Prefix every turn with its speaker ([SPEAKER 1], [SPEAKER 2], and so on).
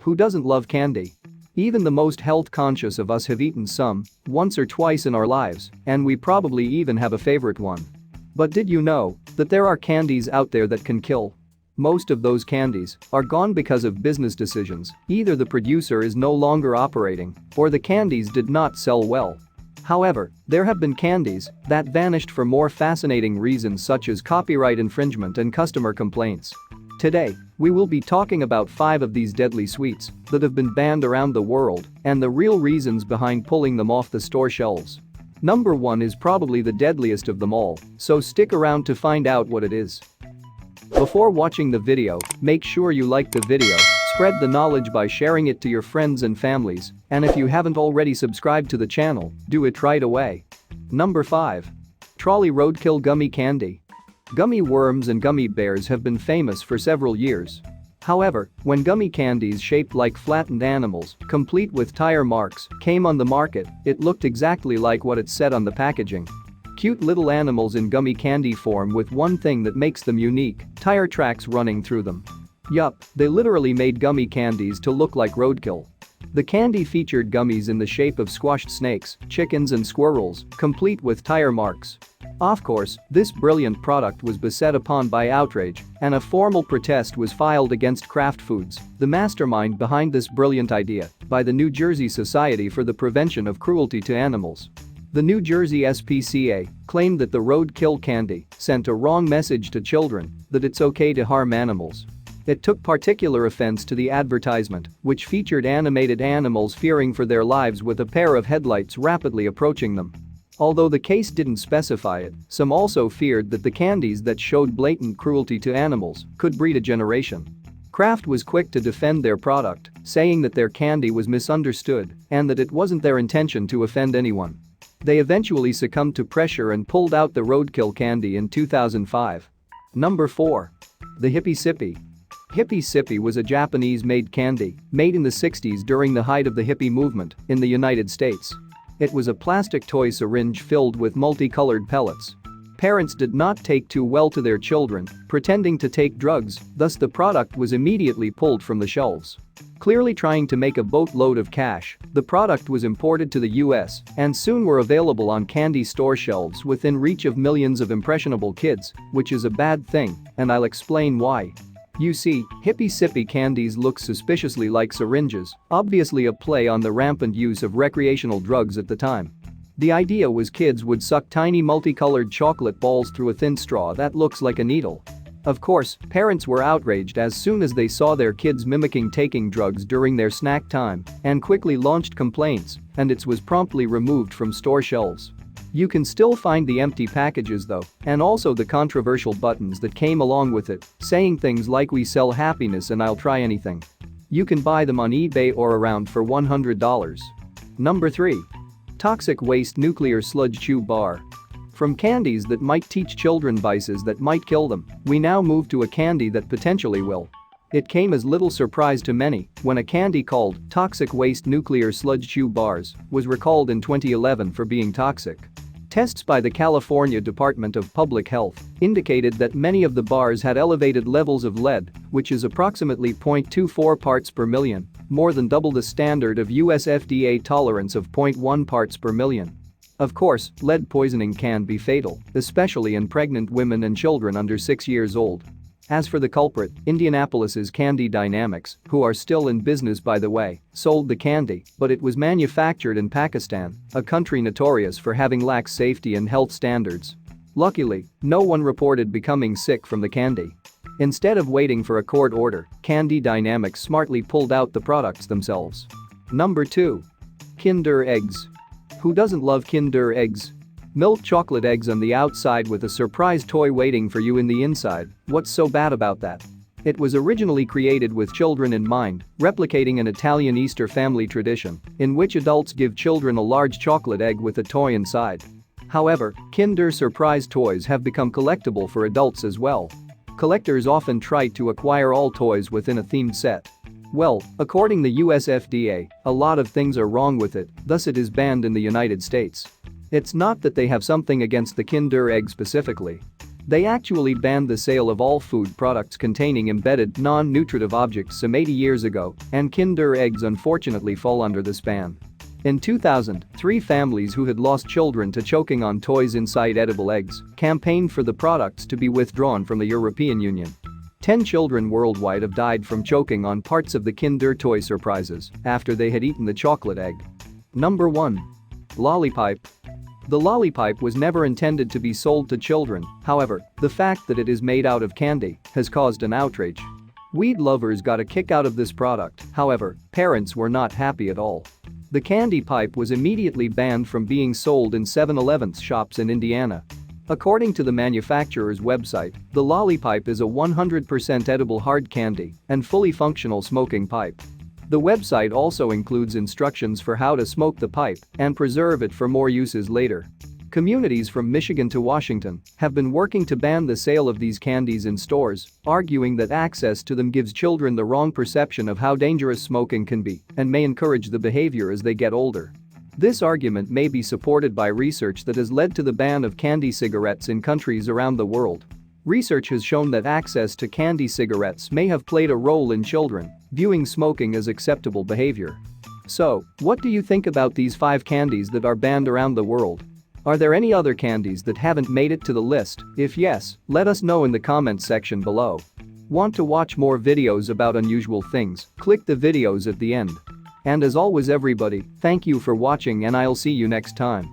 [SPEAKER 1] Who doesn't love candy? Even the most health-conscious of us have eaten some, once or twice in our lives, and we probably even have a favorite one. But did you know that there are candies out there that can kill? Most of those candies are gone because of business decisions. Either the producer is no longer operating, or the candies did not sell well. However, there have been candies that vanished for more fascinating reasons such as copyright infringement and customer complaints. Today, we will be talking about 5 of these deadly sweets that have been banned around the world and the real reasons behind pulling them off the store shelves. Number 1 is probably the deadliest of them all, so stick around to find out what it is. Before watching the video, make sure you like the video, spread the knowledge by sharing it to your friends and families, and if you haven't already subscribed to the channel, do it right away. Number 5. Trolley Roadkill Gummy Candy. Gummy worms and gummy bears have been famous for several years. However, when gummy candies shaped like flattened animals, complete with tire marks, came on the market, it looked exactly like what it said on the packaging. Cute little animals in gummy candy form with one thing that makes them unique: tire tracks running through them. Yup, they literally made gummy candies to look like roadkill. The candy featured gummies in the shape of squashed snakes, chickens and squirrels, complete with tire marks. Of course, this brilliant product was beset upon by outrage, and a formal protest was filed against Kraft Foods, the mastermind behind this brilliant idea, by the New Jersey Society for the Prevention of Cruelty to Animals. The New Jersey SPCA claimed that the roadkill candy sent a wrong message to children that it's okay to harm animals. It took particular offense to the advertisement, which featured animated animals fearing for their lives with a pair of headlights rapidly approaching them. Although the case didn't specify it, some also feared that the candies that showed blatant cruelty to animals could breed a generation. Kraft was quick to defend their product, saying that their candy was misunderstood and that it wasn't their intention to offend anyone. They eventually succumbed to pressure and pulled out the roadkill candy in 2005. Number 4. The Hippy Sippy. Hippy Sippy was a Japanese-made candy made in the 60s during the height of the hippie movement in the United States. It was a plastic toy syringe filled with multicolored pellets. Parents did not take too well to their children, pretending to take drugs, thus the product was immediately pulled from the shelves. Clearly trying to make a boatload of cash, the product was imported to the US and soon were available on candy store shelves within reach of millions of impressionable kids, which is a bad thing, and I'll explain why. You see, Hippy Sippy candies look suspiciously like syringes, obviously a play on the rampant use of recreational drugs at the time. The idea was kids would suck tiny multicolored chocolate balls through a thin straw that looks like a needle. Of course, parents were outraged as soon as they saw their kids mimicking taking drugs during their snack time and quickly launched complaints, and it was promptly removed from store shelves. You can still find the empty packages though, and also the controversial buttons that came along with it, saying things like "We sell happiness and I'll try anything." You can buy them on eBay or around for $100. Number 3. Toxic Waste Nuclear Sludge Chew Bar. From candies that might teach children vices that might kill them, we now move to a candy that potentially will. It came as little surprise to many when a candy called Toxic Waste Nuclear Sludge Chew Bars was recalled in 2011 for being toxic. Tests by the California Department of Public Health indicated that many of the bars had elevated levels of lead, which is approximately 0.24 parts per million, more than double the standard of US FDA tolerance of 0.1 parts per million. Of course, lead poisoning can be fatal, especially in pregnant women and children under 6 years old. As for the culprit, Indianapolis's Candy Dynamics, who are still in business by the way, sold the candy, but it was manufactured in Pakistan, a country notorious for having lax safety and health standards. Luckily, no one reported becoming sick from the candy. Instead of waiting for a court order, Candy Dynamics smartly pulled out the products themselves. Number 2. Kinder Eggs. Who doesn't love Kinder Eggs? Milk chocolate eggs on the outside with a surprise toy waiting for you in the inside. What's so bad about that? It was originally created with children in mind, replicating an Italian Easter family tradition in which adults give children a large chocolate egg with a toy inside. However, Kinder Surprise toys have become collectible for adults as well. Collectors often try to acquire all toys within a themed set. Well, according to the US FDA, a lot of things are wrong with it, thus it is banned in the United States. It's not that they have something against the Kinder Egg specifically. They actually banned the sale of all food products containing embedded, non-nutritive objects some 80 years ago, and Kinder eggs unfortunately fall under this ban. In 2000, 3 families who had lost children to choking on toys inside edible eggs campaigned for the products to be withdrawn from the European Union. 10 children worldwide have died from choking on parts of the Kinder toy surprises after they had eaten the chocolate egg. Number 1. Lollipipe. The lollipipe was never intended to be sold to children, however, the fact that it is made out of candy has caused an outrage. Weed lovers got a kick out of this product, however, parents were not happy at all. The candy pipe was immediately banned from being sold in 7-Eleven shops in Indiana. According to the manufacturer's website, the lollipipe is a 100% edible hard candy and fully functional smoking pipe. The website also includes instructions for how to smoke the pipe and preserve it for more uses later. Communities from Michigan to Washington have been working to ban the sale of these candies in stores, arguing that access to them gives children the wrong perception of how dangerous smoking can be and may encourage the behavior as they get older. This argument may be supported by research that has led to the ban of candy cigarettes in countries around the world. Research has shown that access to candy cigarettes may have played a role in children viewing smoking as acceptable behavior. So, what do you think about these 5 candies that are banned around the world? Are there any other candies that haven't made it to the list? If yes, let us know in the comments section below. Want to watch more videos about unusual things? Click the videos at the end. And as always everybody, thank you for watching and I'll see you next time.